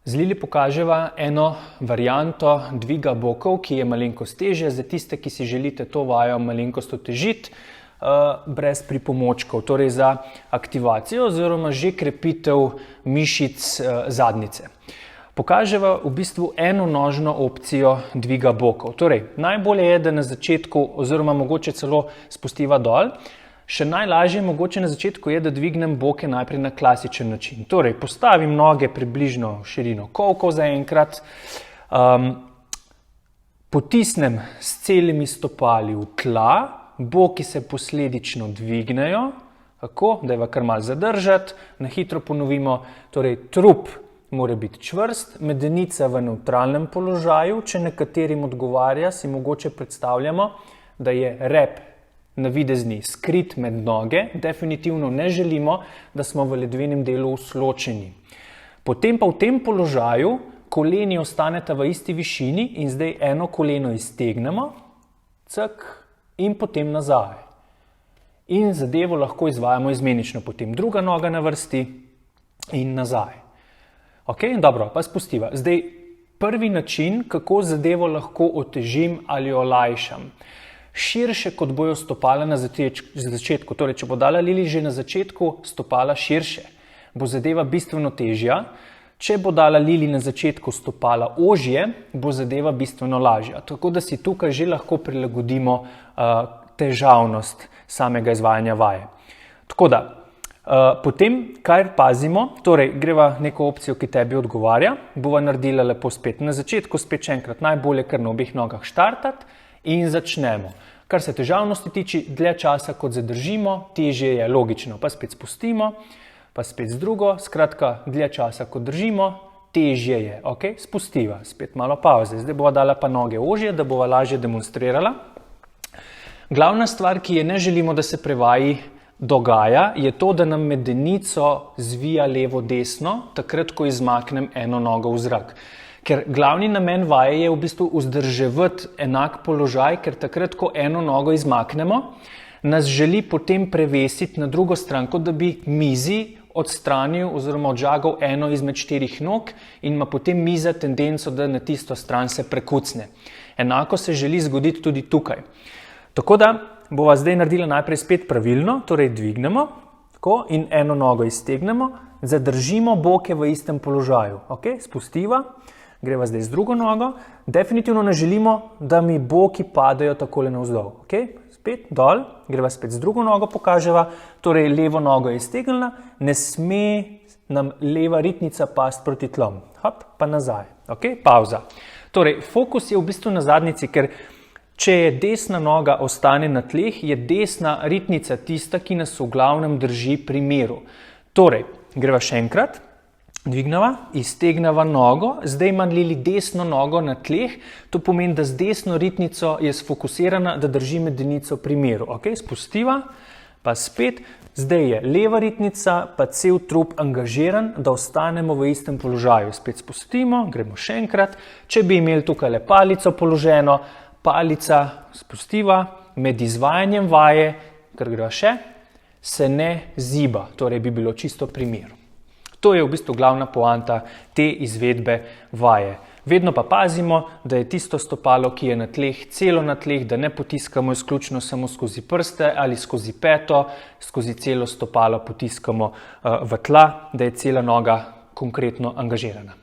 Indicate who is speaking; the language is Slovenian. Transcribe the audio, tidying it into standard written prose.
Speaker 1: Z Lili pokaževa eno varianto dviga bokov, ki je malenkost težja za tiste, ki si želite to vajo malenkost otežiti brez pripomočkov, torej za aktivacijo oziroma že krepitev mišic zadnjice. Pokaževa v bistvu enonožno opcijo dviga bokov. Torej, najbolje je, da na začetku oziroma mogoče celo spustiva dol. Še najlažje mogoče na začetku je, da dvignem boke najprej na klasičen način. Torej, postavim noge približno v širino kolkov zaenkrat, potisnem s celimi stopali v tla, boki se posledično dvignejo, tako, da je kar malo zadržati, na hitro ponovimo, torej trup mora biti čvrst, medenica v nevtralnem položaju, če nekaterim odgovarja, si mogoče predstavljamo, da je rep navidezni skrit med noge, definitivno ne želimo, da smo v ledvenem delu usločeni. Potem pa v tem položaju koleni ostaneta v isti višini in zdaj eno koleno iztegnemo, cak, in potem nazaj. In zadevo lahko izvajamo izmenično, potem druga noga na vrsti in nazaj. Ok, dobro, pa spustiva. Zdaj prvi način, kako zadevo lahko otežim ali olajšam. Širše, kot bojo stopala na začetku. Torej, če bo dala Lili že na začetku stopala širše, bo zadeva bistveno težja. Če bo dala Lili na začetku stopala ožje, bo zadeva bistveno lažja. Tako da si tukaj že lahko prilagodimo težavnost samega izvajanja vaje. Tako da, potem, kaj pazimo, torej greva neko opcijo, ki tebi odgovarja, bova naredila lepo spet. Na začetku spet še enkrat najbolje kar na obeh nogah štartati in začnemo. Kar se težavnosti tiče, dlje časa kot zadržimo, težje je, logično, pa spet spustimo, pa spet z drugo, skratka, dlje časa kot držimo, težje je, ok, spustiva, spet malo pauze. Zdaj bova dala pa noge ožje, da bova lažje demonstrirala. Glavna stvar, ki je ne želimo, da se prevaji dogaja, je to, da nam medenico zvija levo-desno, takrat, ko izmaknem eno nogo v zrak. Ker glavni namen vaje je v bistvu vzdrževati enak položaj, ker takrat, ko eno nogo izmaknemo, nas želi potem prevesiti na drugo stran, kot da bi mizi odstranil oziroma odžagal eno izmed 4 nog in ima potem miza tendenco, da na tisto stran se prekucne. Enako se želi zgoditi tudi tukaj. Tako da bova zdaj naredila najprej spet pravilno, torej dvignemo tako, in eno nogo iztegnemo, zadržimo boke v istem položaju. Ok, spustiva. Greva zdaj z drugo nogo. Definitivno ne želimo, da mi boki padajo takole navzdol. Ok, spet dol, greva spet z drugo nogo pokaževa, torej levo nogo je iztegnjena, ne sme nam leva ritnica pasti proti tlom. Hop, pa nazaj. Ok, pauza. Torej, fokus je v bistvu na zadnjici, ker če je desna noga ostane na tleh, je desna ritnica tista, ki nas v glavnem drži pri miru. Torej, greva še enkrat. Dvigneva, iztegneva nogo, zdaj ima Lili desno nogo na tleh, to pomeni, da z desno ritnico je sfokusirana, da drži medenico pri miru. Ok, spustiva, pa spet, zdaj je leva ritnica, pa cel trup angažiran, da ostanemo v istem položaju. Spet spustimo, gremo še enkrat, če bi imeli tukaj le palico položeno, palica spustiva, med izvajanjem vaje, ker greva še, se ne ziba, torej bi bilo čisto pri miru. To je v bistvu glavna poanta te izvedbe vaje. Vedno pa pazimo, da je tisto stopalo, ki je na tleh, celo na tleh, da ne potiskamo izključno samo skozi prste ali skozi peto, skozi celo stopalo potiskamo v tla, da je cela noga konkretno angažirana.